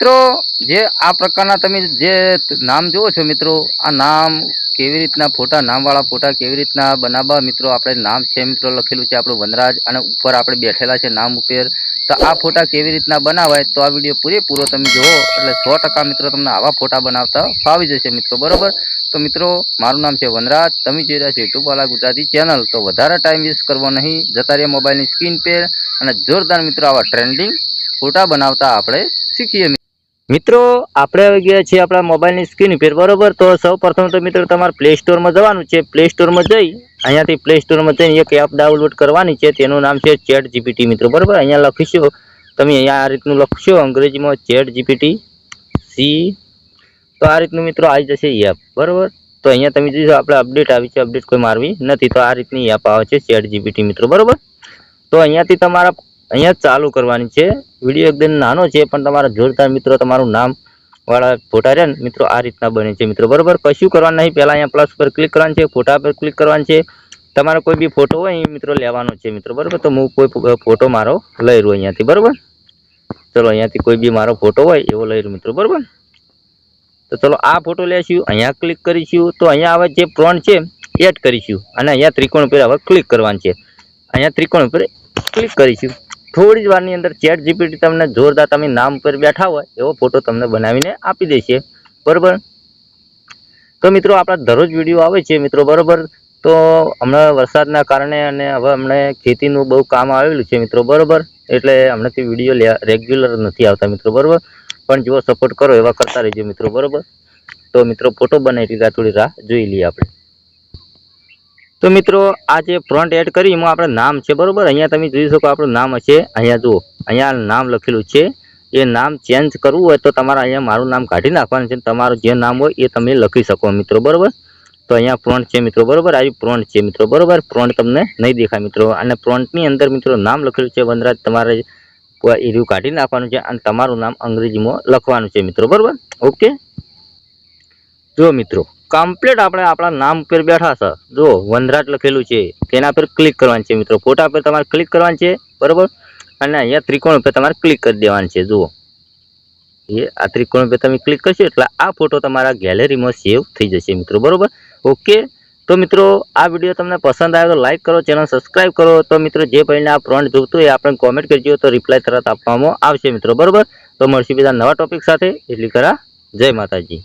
મિત્રો જે આ પ્રકારના તમે જે નામ જુઓ છો મિત્રો, આ નામ કેવી રીતના ફોટા, નામવાળા ફોટા કેવી રીતના બનાવવા મિત્રો. આપણે નામ છે મિત્રો લખેલું છે આપણું વનરાજ અને ઉપર આપણે બેઠેલા છે નામ ઉપર. તો આ ફોટા કેવી રીતના બનાવાય તો આ વિડીયો પૂરેપૂરો તમે જુઓ એટલે 100% મિત્રો તમને આવા ફોટા બનાવતા ફાવી જશે મિત્રો, બરોબર. તો મિત્રો મારું નામ છે વનરાજ, તમે જોઈ રહ્યા છો યુટ્યુબવાલા ગુજરાતી ચેનલ. તો વધારે ટાઈમ વેસ્ટ કરવો નહીં, જતા રહ્યા મોબાઈલની સ્ક્રીન પર અને જોરદાર મિત્રો આવા ટ્રેન્ડિંગ ફોટા બનાવતા આપણે શીખીએ. મિત્રો આપણે આવી ગયા છીએ આપણા મોબાઈલની સ્ક્રીન પર, બરોબર. તો સૌ પ્રથમ તો મિત્રો તમારે પ્લે સ્ટોરમાં જવાનું છે. પ્લે સ્ટોરમાં જઈ અહીંયાથી પ્લે સ્ટોરમાં જઈને એક એપ ડાઉનલોડ કરવાની છે, તેનું નામ છે ચેટ જીપીટી મિત્રો, બરોબર. અહીંયા લખીશું તમે, અહીંયા આ રીતનું લખશો અંગ્રેજીમાં ચેટ જીપીટી સી, તો આ રીતનું મિત્રો આવી જશે એપ, બરોબર. તો અહીંયા તમે જોઈશો આપણે અપડેટ આવી છે, અપડેટ કોઈ મારવી નથી. તો આ રીતની એપ આવે છે ચેટ જીપીટી મિત્રો, બરોબર. તો અહીંયાથી તમારા અહીંયા ચાલુ કરવાની છે. વિડીયો એકદમ નાનો છે પણ તમારા જોરદાર મિત્રો તમારું નામ વાળા ફોટા રહ્યા ને મિત્રો આ રીતના બને છે મિત્રો, બરોબર. કશું કરવાનું નહીં, પહેલાં અહીંયા પ્લસ પર ક્લિક કરવાનું છે, ફોટા પર ક્લિક કરવાનું છે. તમારો કોઈ બી ફોટો હોય એ મિત્રો લેવાનો છે મિત્રો, બરોબર. તો હું કોઈ ફોટો મારો લઈ રહ્યો અહીંયાથી, બરોબર. ચલો અહીંયાથી કોઈ બી મારો ફોટો હોય એવો લઈ રહ્યો મિત્રો, બરોબર. તો ચલો આ ફોટો લેશું, અહીંયા ક્લિક કરીશું. તો અહીંયા હવે જે પ્રોન્ટ છે એડ કરીશું અને અહીંયા ત્રિકોણ ઉપર હવે ક્લિક કરવાનું છે. અહીંયા ત્રિકોણ ઉપર ક્લિક કરીશું. થોડી જ વારની અંદર ચેટ જીપીટી તમને જોરદાર તમે નામ પર બેઠા હોય એવો ફોટો તમને બનાવીને આપી દેશે, બરોબર. તો મિત્રો આપણા દરરોજ વિડીયો આવે છે મિત્રો, બરોબર. તો હમણાં વરસાદના કારણે અને હવે અમને ખેતીનું બહુ કામ આવેલું છે મિત્રો, બરોબર. એટલે હમણાંથી વિડીયો રેગ્યુલર નથી આવતા મિત્રો, બરોબર. પણ જો સપોર્ટ કરો એવા કરતા રહેજો મિત્રો, બરોબર. તો મિત્રો ફોટો બનાવી લીધા, થોડી રાહ જોઈ લઈએ આપણે. તો મિત્રો આ જે ફ્રન્ટ એડ કરી એમાં આપણે નામ છે, બરોબર. અહીંયા તમે જોઈ શકો આપણું નામ હશે, અહીંયા જુઓ અહીંયા નામ લખેલું છે. એ નામ ચેન્જ કરવું હોય તો તમારે અહીંયા મારું નામ કાઢી નાખવાનું છે, તમારું જે નામ હોય એ તમે લખી શકો મિત્રો, બરોબર. તો અહીંયા ફ્રન્ટ છે મિત્રો, બરોબર. આ ફ્રન્ટ છે મિત્રો, બરોબર. ફ્રન્ટ તમને નહીં દેખાય મિત્રો, અને ફ્રન્ટની અંદર મિત્રો નામ લખેલું છે વનરાજ, તમારે એર્યું કાઢી નાખવાનું છે અને તમારું નામ અંગ્રેજીમાં લખવાનું છે મિત્રો, બરોબર. ઓકે. જો મિત્રો કમ્પ્લીટ આપણે આપણા નામ પર બેઠા છે, જો વનરાજ લખેલું છે તેના પર ક્લિક કરવાનું છે મિત્રો. ફોટા પર તમારે ક્લિક કરવાનું છે, બરોબર. અને અહીંયા ત્રિકોણ પર તમારે ક્લિક કરી દેવાનું છે. જુઓ એ આ ત્રિકોણ પર તમે ક્લિક કરશો એટલે આ ફોટો તમારા ગેલેરીમાં સેવ થઈ જશે મિત્રો, બરોબર. ઓકે. તો મિત્રો આ વિડીયો તમને પસંદ આવ્યો તો લાઈક કરો, ચેનલ સબસ્ક્રાઈબ કરો. તો મિત્રો જે ભાઈને આ ફ્રન્ટ જોઈતું હોય આપણે કોમેન્ટ કરજો તો રિપ્લાય તરત આપવામાં આવશે મિત્રો, બરોબર. તો મળશું બીજા નવા ટોપિક સાથે. એટલી કરા જય માતાજી.